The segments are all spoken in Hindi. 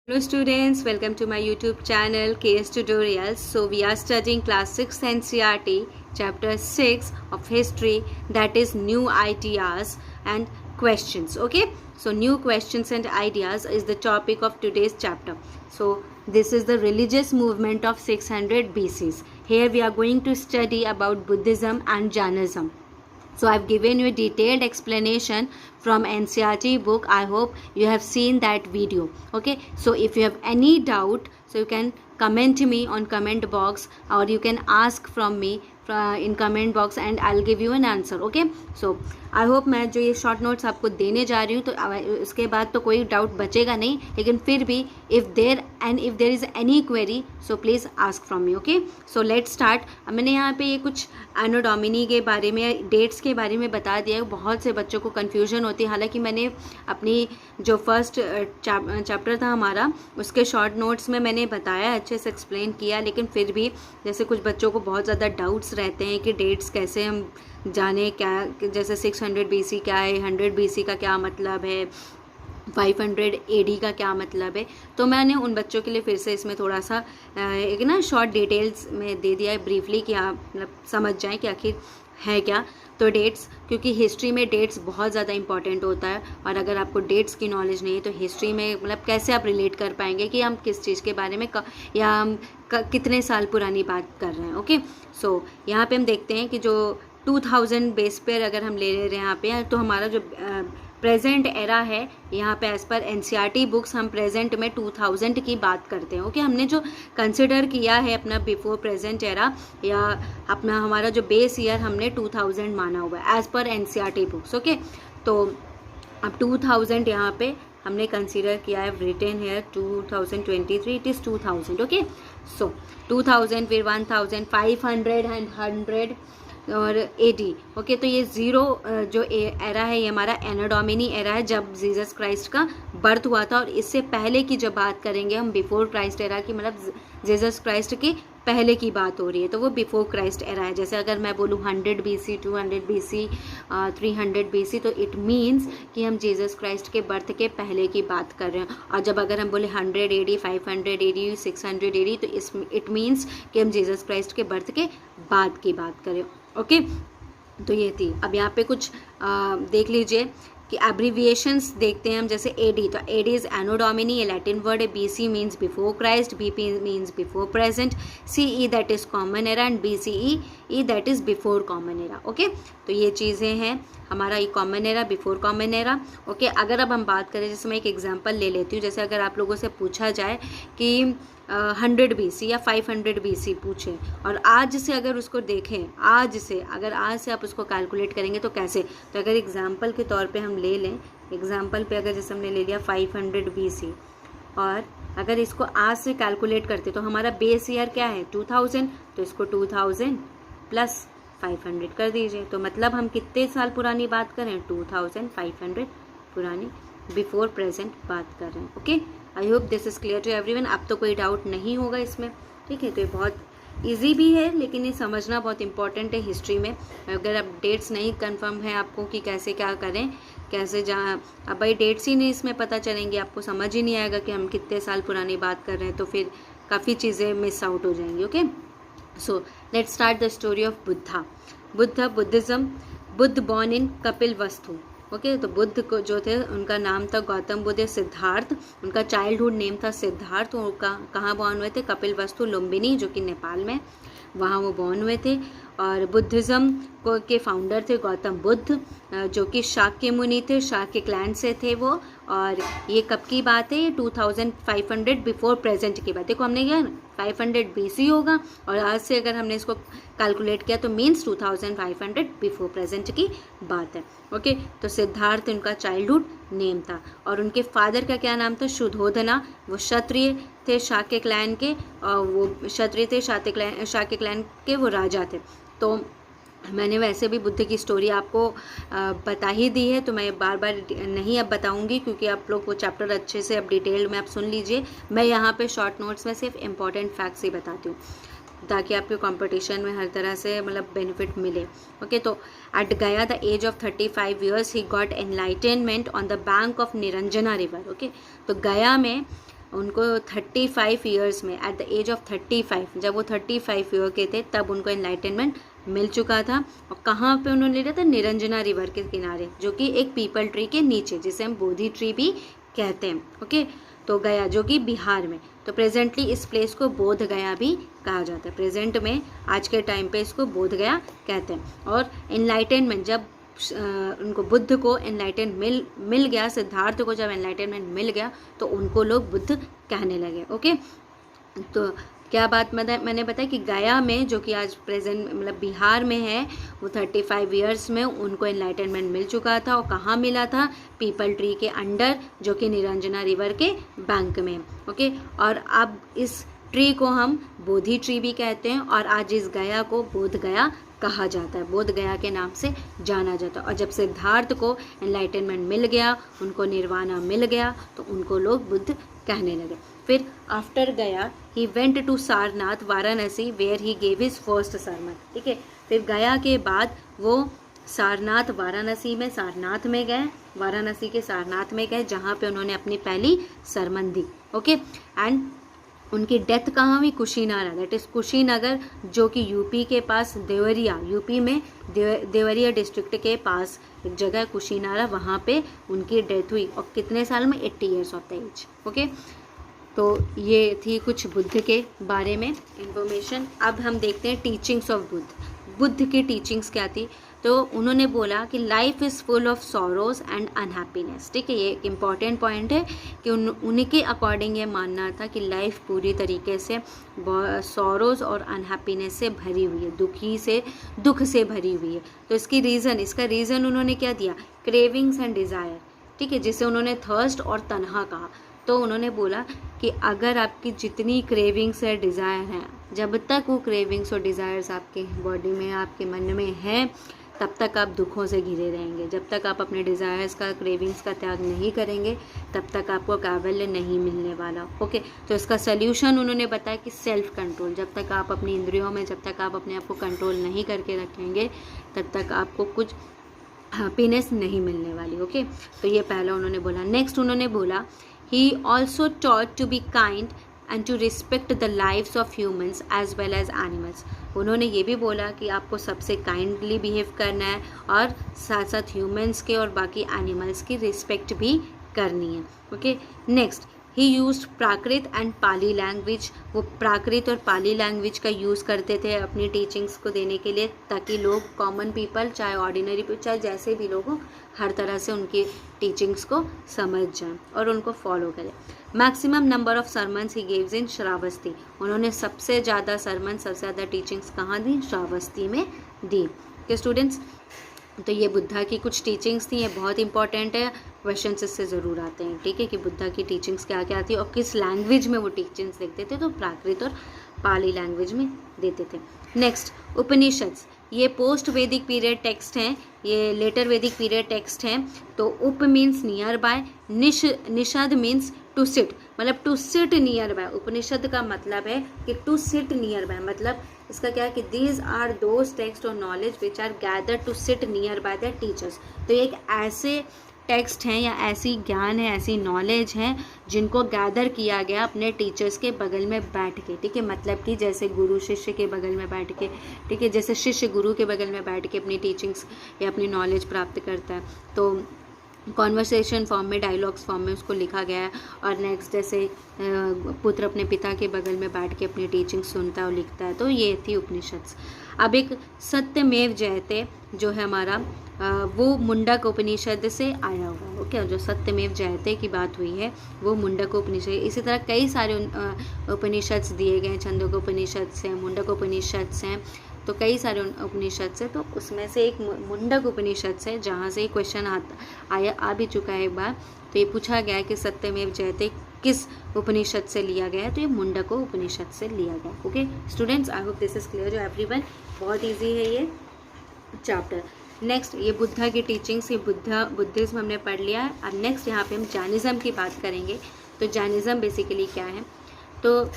Hello students, welcome to my YouTube channel KS Tutorials. So we are studying class 6 NCERT chapter 6 of history, that is new ideas and questions. Okay, so new questions and ideas is the topic of today's chapter. So this is the religious movement of 600 BCs. Here we are going to study about Buddhism and Jainism. So I've given you a detailed explanation from NCERT book. I hope you have seen that video. Okay, so if you have any doubt, so you can comment me on comment box, or you can ask from me in comment box and I'll give you an answer. Okay, so I hope मैं जो ये शॉर्ट नोट्स आपको देने जा रही हूँ तो उसके बाद तो कोई डाउट बचेगा नहीं, लेकिन फिर भी if there is any query so please ask from me. Okay, so let's start. मैंने यहाँ पे ये कुछ एनो डोमिनी के बारे में, डेट्स के बारे में बता दिया. बहुत से बच्चों को कन्फ्यूजन होती है. हालांकि मैंने अपनी जो फर्स्ट चैप्टर था हमारा, उसके शॉर्ट नोट्स में मैंने बताया, अच्छे से एक्सप्लेन किया, लेकिन फिर भी जैसे कुछ बच्चों को बहुत ज़्यादा डाउट्स रहते हैं कि डेट्स कैसे हम जाने, क्या जैसे 600 BC क्या है, 100 BC का क्या मतलब है, 500 AD का क्या मतलब है. तो मैंने उन बच्चों के लिए फिर से इसमें थोड़ा सा एक ना शॉर्ट डिटेल्स में दे दिया है ब्रीफली, कि आप मतलब समझ जाएं कि आखिर है क्या. तो डेट्स, क्योंकि हिस्ट्री में डेट्स बहुत ज़्यादा इंपॉर्टेंट होता है, और अगर आपको डेट्स की नॉलेज नहीं है तो हिस्ट्री में मतलब कैसे आप रिलेट कर पाएंगे कि हम किस चीज़ के बारे में या हम कितने साल पुरानी बात कर रहे हैं. ओके, सो यहाँ पे हम देखते हैं कि जो 2000 बेस पर अगर हम ले रहे हैं यहाँ पे, तो हमारा जो प्रेजेंट एरा है यहाँ पे एज़ पर NCERT बुक्स हम प्रेजेंट में 2000 की बात करते हैं. ओके, हमने जो कंसिडर किया है अपना बिफोर प्रेजेंट एरा, या अपना हमारा जो बेस ईयर हमने 2000 माना हुआ है as per NCERT books. Okay, तो अब 2000 यहाँ पे हमने कंसिडर किया है, रिटन है 2023, इट इज़ 2000. ओके, सो 2000, फिर 1000, 500 एंड 100 और 80. ओके, तो ये ज़ीरो जो एरा है ये हमारा एनो डोमिनी एरा है, जब जीसस क्राइस्ट का बर्थ हुआ था. और इससे पहले की जब बात करेंगे हम बिफोर क्राइस्ट एरा की, मतलब जीसस क्राइस्ट के पहले की बात हो रही है, तो वो बिफोर क्राइस्ट एरा है. जैसे अगर मैं बोलूँ 100 BC, 200 BC, 300 BC, तो इट मीन्स कि हम जीसस क्राइस्ट के बर्थ के पहले की बात कर रहे हैं. और जब अगर हम बोले 100 AD, 500 AD, 600 AD, तो इट मीन्स कि हम जीसस क्राइस्ट के बर्थ के बाद की बात करें. ओके, तो ये थी. अब यहाँ पे कुछ देख लीजिए कि एब्रीविएशंस देखते हैं हम. जैसे AD, तो AD इज़ एनो डोमिनी, ये लैटिन वर्ड है. BC means before Christ, BP means before present, CE that is common era, and BCE that is before common era. Okay, तो ये चीज़ें हैं हमारा ये common era, before common era. Okay, अगर अब हम बात करें, जैसे मैं एक एग्जांपल ले लेती हूँ. जैसे अगर आप लोगों से पूछा जाए कि 100 BC या 500 BC पूछे, और आज से अगर उसको देखें, आज से आप उसको कैलकुलेट करेंगे तो कैसे. तो अगर एग्जांपल के तौर पे हम ले लें, एग्जांपल पे अगर जैसे हमने ले लिया 500 BC, और अगर इसको आज से कैलकुलेट करते तो हमारा बेस ईयर क्या है 2000, तो इसको 2000 प्लस 500 कर दीजिए. तो मतलब हम कितने साल पुरानी बात कर रहे हैं, 2500 पुरानी बिफोर प्रेजेंट बात कर रहे हैं. Okay, I hope this is clear to everyone. अब तो कोई डाउट नहीं होगा इसमें. ठीक है, तो ये बहुत इजी भी है, लेकिन ये समझना बहुत इंपॉर्टेंट है हिस्ट्री में. अगर अब डेट्स नहीं कंफर्म है आपको कि कैसे क्या करें, कैसे जहाँ, अब भाई डेट्स ही नहीं इसमें पता चलेंगे, आपको समझ ही नहीं आएगा कि हम कितने साल पुरानी बात कर रहे हैं, तो फिर काफ़ी चीज़ें मिस आउट हो जाएंगी. Okay, so let's start the story of Buddhism. Buddha born in Kapilavastu. ओके, तो बुद्ध को जो थे उनका नाम था गौतम बुद्ध, सिद्धार्थ, उनका चाइल्डहुड नेम था सिद्धार्थ. वो कहाँ बॉर्न हुए थे, कपिलवस्तु लुम्बिनी, जो कि नेपाल में, वहाँ वो बॉर्न हुए थे. और बुद्धिज़्म को के फाउंडर थे गौतम बुद्ध, जो कि शाक्य मुनि थे, शाक्य क्लैन से थे वो. और ये कब की बात है, ये 2500 बिफोर प्रेजेंट की बात. देखो हमने क्या 500 BC होगा, और आज से अगर हमने इसको कैलकुलेट किया तो मीन्स 2500 बिफोर प्रेजेंट की बात है. ओके, तो सिद्धार्थ उनका चाइल्डहुड नेम था. और उनके फादर का क्या नाम था, शुद्धोधना. वो क्षत्रिय थे शाक्य क्लैन के, और वो क्षत्रिय थे शाक्य क्लैन के, वो राजा थे. तो मैंने वैसे भी बुद्ध की स्टोरी आपको बता ही दी है, तो मैं बार बार नहीं अब बताऊंगी, क्योंकि आप लोग वो चैप्टर अच्छे से अब डिटेल्ड में आप सुन लीजिए. मैं यहाँ पे शॉर्ट नोट्स में सिर्फ इम्पॉर्टेंट फैक्ट्स ही बताती हूँ, ताकि आपके कंपटीशन में हर तरह से मतलब बेनिफिट मिले. ओके, तो at Gaya the age of 35 years he got enlightenment on the bank of Niranjana river. Okay, तो गया में उनको 35 ईयर्स में, एट द एज ऑफ 35, जब वो 35 ईयर के थे तब उनको एनलाइटनमेंट मिल चुका था। और कहाँ पे उन्होंने लिया था? निरंजना रिवर के किनारे, जो कि एक पीपल ट्री के नीचे, जिसे हम बोधि ट्री भी कहते हैं। ओके, तो गया जो कि बिहार में, तो प्रेजेंटली इस प्लेस को बोध गया भी कहा जाता है। प्रेजेंट में आज के टाइम पे इसको बोध गया कहते हैं। और एनलाइटनमेंट, जब उनको बुद्ध को एनलाइटन मिल गया, सिद्धार्थ को जब एनलाइटनमेंट मिल गया तो उनको लोग बुद्ध कहने लगे। ओके, तो क्या बात मैंने बताया कि गया में, जो कि आज प्रेजेंट मतलब बिहार में है, वो 35 ईयर्स में उनको एनलाइटनमेंट मिल चुका था। और कहाँ मिला था? पीपल ट्री के अंडर, जो कि निरंजना रिवर के बैंक में। ओके, और अब इस ट्री को हम बोधि ट्री भी कहते हैं, और आज इस गया को बोध गया कहा जाता है, बोध गया के नाम से जाना जाता है। और जब सिद्धार्थ को एनलाइटनमेंट मिल गया, उनको निर्वाणा मिल गया, तो उनको लोग बुद्ध कहने लगे। फिर after Gaya he went to Sarnath Varanasi where he gave his first sermon. ठीक है, फिर गया के बाद वो सारनाथ, वाराणसी में सारनाथ में गए, वाराणसी के सारनाथ में गए, जहाँ पे उन्होंने अपनी पहली सरमन दी। ओके, एंड उनकी डेथ कहाँ हुई? कुशीनारा, दैट इज़ कुशीनगर, जो कि यूपी के पास देवरिया, यूपी में देवरिया डिस्ट्रिक्ट के पास एक जगह कुशीनारा, वहाँ पे उनकी डेथ हुई। और कितने साल में? 80 years of the age. Okay, तो ये थी कुछ बुद्ध के बारे में इंफॉर्मेशन। अब हम देखते हैं टीचिंग्स ऑफ बुद्ध। बुद्ध की टीचिंग्स क्या थी? तो उन्होंने बोला कि life is full of sorrows and unhappiness. ठीक है, ये एक इम्पॉर्टेंट पॉइंट है कि उनके अकॉर्डिंग ये मानना था कि लाइफ पूरी तरीके से सॉरोज और अनहैप्पीनेस से भरी हुई है, दुख से भरी हुई है। तो इसका रीज़न उन्होंने क्या दिया? Cravings and desire. ठीक है, जिसे उन्होंने थर्स्ट और तन्हा कहा। तो उन्होंने बोला कि अगर आपकी जितनी क्रेविंग्स है, डिज़ायर हैं, जब तक वो क्रेविंग्स और डिज़ायर्स आपके बॉडी में, आपके मन में हैं, तब तक आप दुखों से घिरे रहेंगे। जब तक आप अपने डिज़ायर्स का, क्रेविंग्स का त्याग नहीं करेंगे, तब तक आपको कैवल्य नहीं मिलने वाला। ओके, तो इसका सल्यूशन उन्होंने बताया कि सेल्फ कंट्रोल। जब तक आप अपनी इंद्रियों में, जब तक आप अपने आप को कंट्रोल नहीं करके रखेंगे, तब तक आपको कुछ हैप्पीनेस नहीं मिलने वाली। ओके, तो ये पहला उन्होंने बोला। नेक्स्ट उन्होंने बोला he also taught to be kind and to respect the lives of humans as well as animals। उन्होंने ये भी बोला कि आपको सबसे काइंडली बिहेव करना है, और साथ साथ ह्यूमंस के और बाकी एनिमल्स की रिस्पेक्ट भी करनी है। Okay, next he used Prakrit and Pali language. वो प्राकृत और पाली लैंग्वेज का यूज़ करते थे अपनी टीचिंग्स को देने के लिए, ताकि लोग, कॉमन पीपल, चाहे ऑर्डिनरी पीपल, चाहे जैसे भी लोग हों, हर तरह से उनकी टीचिंग्स को समझ जाएं और उनको फॉलो करें। मैक्सिमम नंबर ऑफ सरमन्स ही गेव्स इन श्रावस्ती। उन्होंने सबसे ज़्यादा सरमन, सबसे ज़्यादा टीचिंग्स कहाँ दी? श्रावस्ती में दी। के स्टूडेंट्स, तो ये बुद्धा की कुछ टीचिंग्स थी, ये बहुत इंपॉर्टेंट है, क्वेश्चंस इससे ज़रूर आते हैं। ठीक है, कि बुद्धा की टीचिंग्स क्या क्या थी और किस लैंग्वेज में वो टीचिंग्स देते थे। तो प्राकृत और पाली लैंग्वेज में देते थे। नेक्स्ट, उपनिषद्स। ये पोस्ट वैदिक पीरियड टेक्स्ट हैं, ये लेटर वैदिक पीरियड टेक्स्ट हैं। तो उप मीन्स नियर बाय, निषद मीन्स टू सिट, मतलब to sit near by. Upanishad का मतलब है कि टू सिट नियर बाय, मतलब इसका क्या है कि दीज आर दोज टेक्स्ट और knowledge which are gather to sit near by the teachers. तो एक ऐसे टेक्स्ट हैं या ऐसी ज्ञान है, ऐसी नॉलेज है जिनको गैदर किया गया अपने टीचर्स के बगल में बैठ के। ठीक है, मतलब कि जैसे गुरु शिष्य के बगल में बैठ के, ठीक है, जैसे शिष्य गुरु के बगल में बैठ के अपनी टीचिंग्स या अपनी नॉलेज प्राप्त करता है, तो कॉन्वर्सेशन फॉर्म में, डायलॉग्स फॉर्म में उसको लिखा गया है। और नेक्स्ट, जैसे पुत्र अपने पिता के बगल में बैठ के अपनी टीचिंग सुनता है और लिखता है। तो ये थी उपनिषद। अब एक सत्यमेव जयते जो है हमारा, वो मुंडक उपनिषद से आया हुआ है। ओके, जो सत्यमेव जयते की बात हुई है वो मुंडक उपनिषद। इसी तरह कई सारे उपनिषद दिए गए, छंदोग उपनिषद से, मुंडक उपनिषद से, तो कई सारे उपनिषद से। तो उसमें से एक मुंडक उपनिषद से, जहाँ से क्वेश्चन आ भी चुका है एक बार, तो ये पूछा गया है कि सत्यमेव जयते किस उपनिषद से लिया गया है, तो ये मुंडक उपनिषद से लिया गया। Okay students, I hope this is clear to everyone. बहुत इजी है ये चैप्टर। नेक्स्ट, ये बुद्धा की टीचिंग्स, ये बुद्धिज्म हमने पढ़ लिया है। अब नेक्स्ट यहाँ पे हम जैनिज़्म की बात करेंगे। तो जैनिज़्म बेसिकली क्या है? तो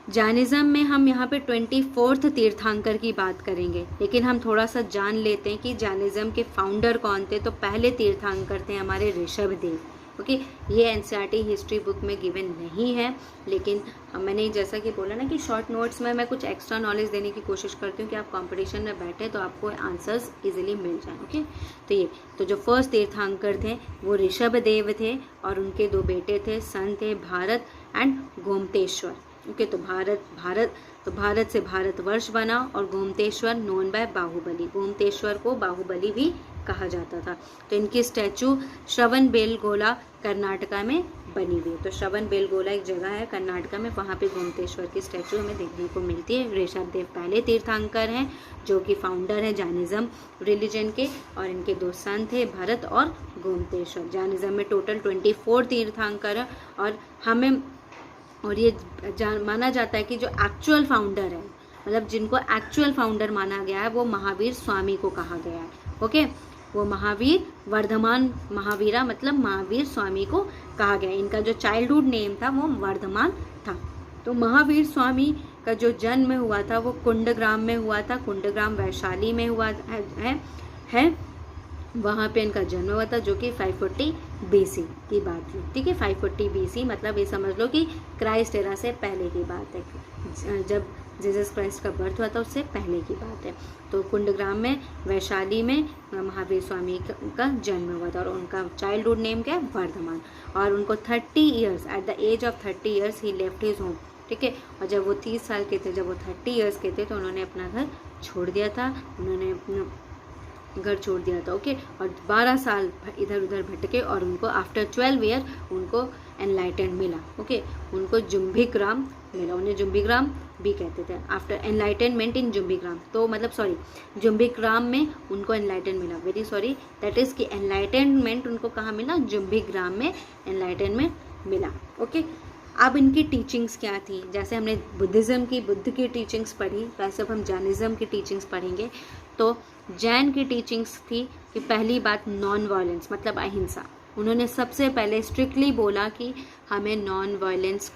जैनिज़्म में हम यहाँ पे 24th तीर्थंकर की बात करेंगे, लेकिन हम थोड़ा सा जान लेते हैं कि जैनिज़्म के फाउंडर कौन थे। तो पहले तीर्थंकर थे हमारे ऋषभदेव। ओके, ये एनसीईआरटी हिस्ट्री बुक में गिवन नहीं है, लेकिन मैंने जैसा कि बोला ना कि शॉर्ट नोट्स में मैं कुछ एक्स्ट्रा नॉलेज देने की कोशिश करती हूँ कि आप कंपटीशन में बैठे तो आपको आंसर्स इजीली मिल जाएं। ओके, तो जो फर्स्ट तीर्थंकर थे वो ऋषभ देव थे और उनके 2 बेटे थे, सन थे भारत एंड गोमतेश्वर। ओके, तो भारत से भारतवर्ष बना और गोमतेश्वर नोन बाय बाहुबली, गोमतेश्वर को बाहुबली भी कहा जाता था। तो इनकी स्टैचू श्रवणबेलगोला कर्नाटका में बनी हुई है। तो श्रवणबेलगोला एक जगह है कर्नाटका में, वहाँ पे गोमतेश्वर की स्टैचू हमें देखने को मिलती है। ऋषभ देव पहले तीर्थंकर हैं जो कि फाउंडर हैं जैनिज्म रिलीजन के, और इनके 2 सन थे भरत और गोमतेश्वर। जैनिज्म में टोटल 24 तीर्थंकर है और ये माना जाता है कि जो एक्चुअल फाउंडर है, मतलब जिनको एक्चुअल फाउंडर माना गया है, वो महावीर स्वामी को कहा गया है। ओके, वो महावीर वर्धमान, महावीरा मतलब महावीर स्वामी को कहा गया। इनका जो चाइल्डहुड नेम था वो वर्धमान था। तो महावीर स्वामी का जो जन्म हुआ था वो कुंडग्राम में हुआ था, कुंडग्राम वैशाली में हुआ है वहाँ पे इनका जन्म हुआ था, जो कि 540 BC की बात थी। ठीक है, 540 BC मतलब ये समझ लो कि क्राइस्ट एरा से पहले की बात है, जब जीसस क्राइस्ट का बर्थ हुआ था उससे पहले की बात है। तो कुंडग्राम में वैशाली में महावीर स्वामी का जन्म हुआ था और उनका चाइल्डहुड नेम क्या है, वर्धमान। और उनको 30 years, at the age of 30 years he left his home. ठीक है, और जब वो 30 साल के थे, जब वो 30 ईयर्स के थे, तो उन्होंने अपना घर छोड़ दिया था, उन्होंने अपना घर छोड़ दिया था। ओके, और 12 साल इधर उधर भटके और उनको आफ्टर 12 ईयर उनको एनलाइटेंड मिला। ओके, उनको जुम्बिग्राम मिला, उन्हें जुम्बिग्राम भी कहते थे। आफ्टर एनलाइटेनमेंट इन जुम्बिग्राम, तो मतलब जुम्बिग्राम में उनको एनलाइटन मिला, वेरी सॉरी, दैट इज कि एनलाइटेनमेंट उनको कहाँ मिला, जुम्बिग्राम में एनलाइटेनमेंट मिला। ओके, अब इनकी टीचिंग्स क्या थी, जैसे हमने बुद्धिज़्म की बुद्ध की टीचिंग्स पढ़ी, वैसे अब हम जैनिज़्म की टीचिंग्स पढ़ेंगे। तो जैन की टीचिंग्स थी कि पहली बात नॉन वायलेंस मतलब अहिंसा। उन्होंने सबसे पहले स्ट्रिक्टली बोला कि हमें नॉन वायलेंस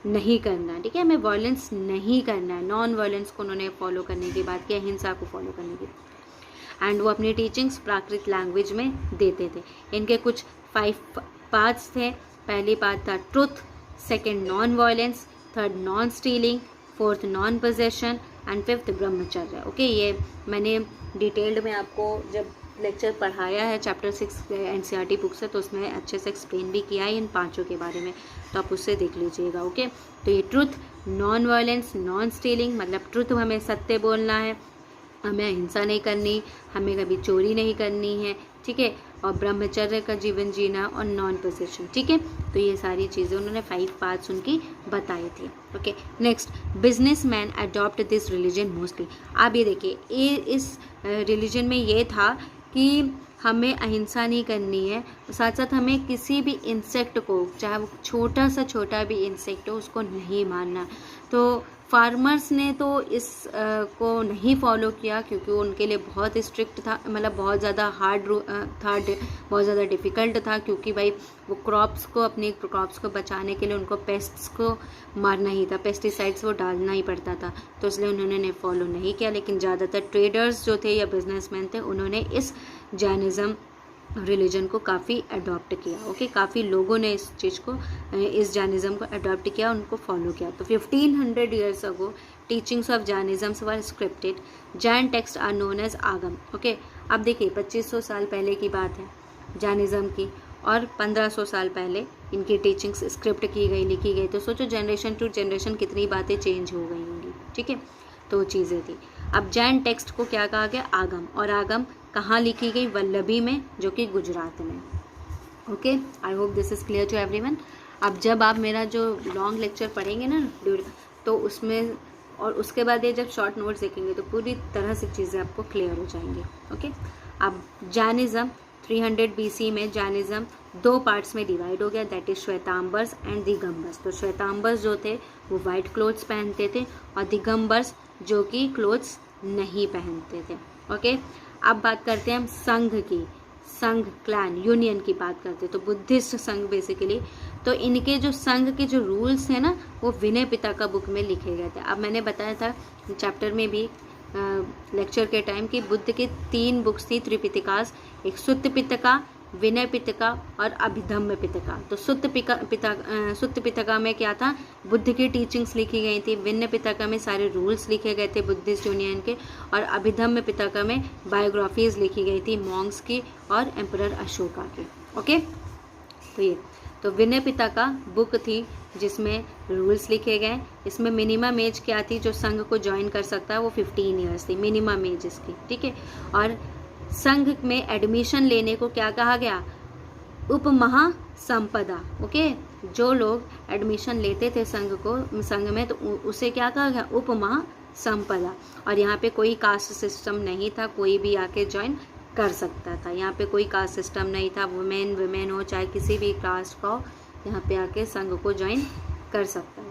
नहीं करना है। ठीक है, हमें वायलेंस नहीं करना है, नॉन वायलेंस को उन्होंने फॉलो करने की बात की, अहिंसा को फॉलो करने की। एंड वो अपनी टीचिंग्स प्राकृत लैंग्वेज में देते थे। इनके कुछ 5 पार्ट्स थे। पहली पार्ट था truth, second non violence, third non stealing, fourth non possession and fifth ब्रह्मचर्य। ओके, ये मैंने डिटेल्ड में आपको जब लेक्चर पढ़ाया है चैप्टर 6 एनसीईआरटी बुक से, तो उसमें अच्छे से एक्सप्लेन भी किया है इन 5 के बारे में, तो आप उससे देख लीजिएगा। ओके, तो ये truth, non violence, non stealing मतलब ट्रुथ हमें सत्य बोलना है, हमें अहिंसा नहीं करनी, हमें कभी चोरी नहीं करनी है। ठीक है, और ब्रह्मचर्य का जीवन जीना और नॉन पोजेशन। ठीक है, तो ये सारी चीज़ें उन्होंने 5 पार्ट्स उनकी बताई थी। Okay, next, businessman adopt this religion mostly. आप ये देखिए, ये इस रिलीजन में ये था कि हमें अहिंसा नहीं करनी है, साथ साथ हमें किसी भी इंसेक्ट को, चाहे वो छोटा से छोटा भी इंसेक्ट हो, उसको नहीं मारना। तो फार्मर्स ने तो इस को नहीं फॉलो किया क्योंकि उनके लिए बहुत स्ट्रिक्ट था, मतलब बहुत ज़्यादा हार्ड था, बहुत ज़्यादा डिफ़िकल्ट था, क्योंकि भाई वो अपनी क्रॉप्स को बचाने के लिए उनको पेस्ट्स को मारना ही था, पेस्टिसाइड्स वो डालना ही पड़ता था, तो इसलिए उन्होंने फॉलो नहीं किया। लेकिन ज़्यादातर ट्रेडर्स जो थे या बिजनेसमैन थे, उन्होंने इस जैनिज़्म रिलीजन को काफ़ी अडॉप्ट किया। ओके, काफ़ी लोगों ने इस चीज़ को, इस जैनिज़्म को अडॉप्ट किया, उनको फॉलो किया। तो 1500 years ago teachings of Jainism were scripted, Jain text are known as Agam. Okay, अब देखिए 2500 साल पहले की बात है जैनिज़्म की, और 1500 साल पहले इनकी टीचिंग्स स्क्रिप्ट की गई, लिखी गई। तो सोचो जनरेशन टू जनरेशन कितनी बातें चेंज हो गई होंगी। ठीक है, तो चीज़ें थी। अब जैन टेक्स्ट को क्या कहा गया, आगम, और आगम कहाँ लिखी गई, वल्लभी में, जो कि गुजरात में। Okay, I hope this is clear to everyone. अब जब आप मेरा जो लॉन्ग लेक्चर पढ़ेंगे ना, तो उसमें और उसके बाद ये जब शॉर्ट नोट्स देखेंगे तो पूरी तरह से चीज़ें आपको क्लियर हो जाएंगी। ओके, अब जैनिज़्म 300 BC में जैनिज़्म 2 पार्ट्स में डिवाइड हो गया, दैट इज श्वेतांबर्स एंड दिगंबर्स। तो श्वेतांबर्स जो थे वो वाइट क्लोथ्स पहनते थे, और दिगंबर्स जो कि क्लोथ्स नहीं पहनते थे। ओके, अब बात करते हैं हम संघ की, संघ क्लैन यूनियन की बात करते हैं। तो बुद्धिस्ट संघ बेसिकली, तो इनके जो संघ के जो रूल्स हैं ना, वो विनय पिटका बुक में लिखे गए थे। अब मैंने बताया था चैप्टर में भी लेक्चर के टाइम कि बुद्ध की 3 बुक्स थी त्रिपिटकास, एक सुत्त पिटका, विनय पिटका और अभिधम्म पिटका। तो सुत्त पिटका में क्या था, बुद्ध की टीचिंग्स लिखी गई थी। विनय पिटका में सारे रूल्स लिखे गए थे बुद्धिस्ट यूनियन के। और अभिधम्म पिटका में बायोग्राफीज लिखी गई थी मॉन्क्स की और एम्परर अशोका की। ओके, तो विनय पिटका बुक थी जिसमें रूल्स लिखे गए। इसमें मिनिमम एज क्या थी जो संघ को ज्वाइन कर सकता है, वो 15 ईयर्स थी मिनिमम एज इसकी, ठीक है। और संघ में एडमिशन लेने को क्या कहा गया, उपमहासंपदा। ओके, जो लोग एडमिशन लेते थे संघ में तो उसे क्या कहा गया, उपमहासंपदा। और यहाँ पे कोई कास्ट सिस्टम नहीं था, कोई भी आके ज्वाइन कर सकता था। यहाँ पे कोई कास्ट सिस्टम नहीं था, वुमेन हो चाहे किसी भी कास्ट का हो, यहाँ पे आके संघ को ज्वाइन कर सकता है।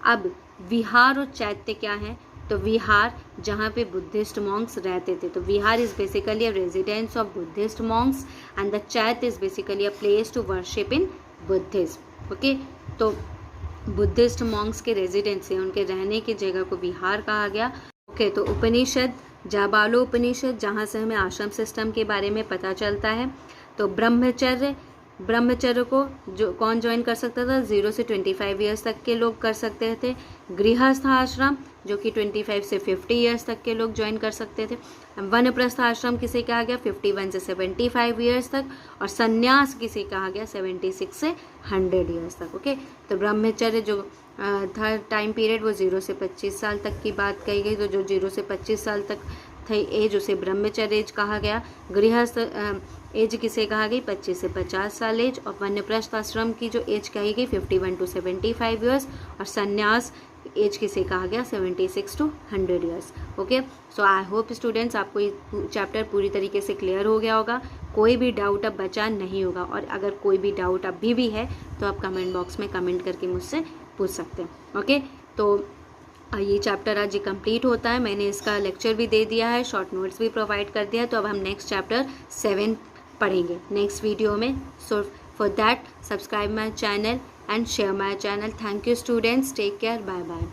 अब विहार और चैत्य क्या है, तो विहार जहाँ पे बुद्धिस्ट मॉन्क्स रहते थे, तो vihara is basically a residence of Buddhist monks and the chaitya is basically a place to worship in Buddhism. Okay, तो बुद्धिस्ट मॉन्क्स के रेजिडेंस है, उनके रहने की जगह को विहार कहा गया। ओके, तो उपनिषद, जाबालो उपनिषद, जहाँ से हमें आश्रम सिस्टम के बारे में पता चलता है। तो ब्रह्मचर्य को जो कौन ज्वाइन कर सकता था, 0 से 25 ईयर्स तक के लोग कर सकते थे। गृहस्थ आश्रम जो कि 25 से 50 ईयर्स तक के लोग ज्वाइन कर सकते थे। वनप्रस्थ आश्रम किसे कहा गया, 51 से 75 ईयर्स तक। और संन्यास किसे कहा गया, 76 से 100 ईयर्स तक। ओके, तो ब्रह्मचर्य जो था टाइम पीरियड वो 0 से 25 साल तक की बात कही गई। तो जो 0 से 25 साल तक थे एज उसे ब्रह्मचर्य एज कहा गया। गृहस्थ एज किसे कहा गई, 25 से 50 साल एज। और वनप्रस्थ आश्रम की जो एज कही गई 51 टू 75 ईयर्स। और संन्यास एज किसे कहा गया, 76 to 100 years. Okay, so I hope students आपको ये चैप्टर पूरी तरीके से क्लियर हो गया होगा, कोई भी डाउट अब बचा नहीं होगा। और अगर कोई भी डाउट अभी भी है तो आप कमेंट बॉक्स में कमेंट करके मुझसे पूछ सकते हैं। ओके, तो ये चैप्टर आज कंप्लीट होता है। मैंने इसका लेक्चर भी दे दिया है, शॉर्ट नोट्स भी प्रोवाइड कर दिया है। तो अब हम नेक्स्ट चैप्टर 7 पढ़ेंगे नेक्स्ट वीडियो में। So for that subscribe my channel and share my channel. Thank you students, take care, bye bye.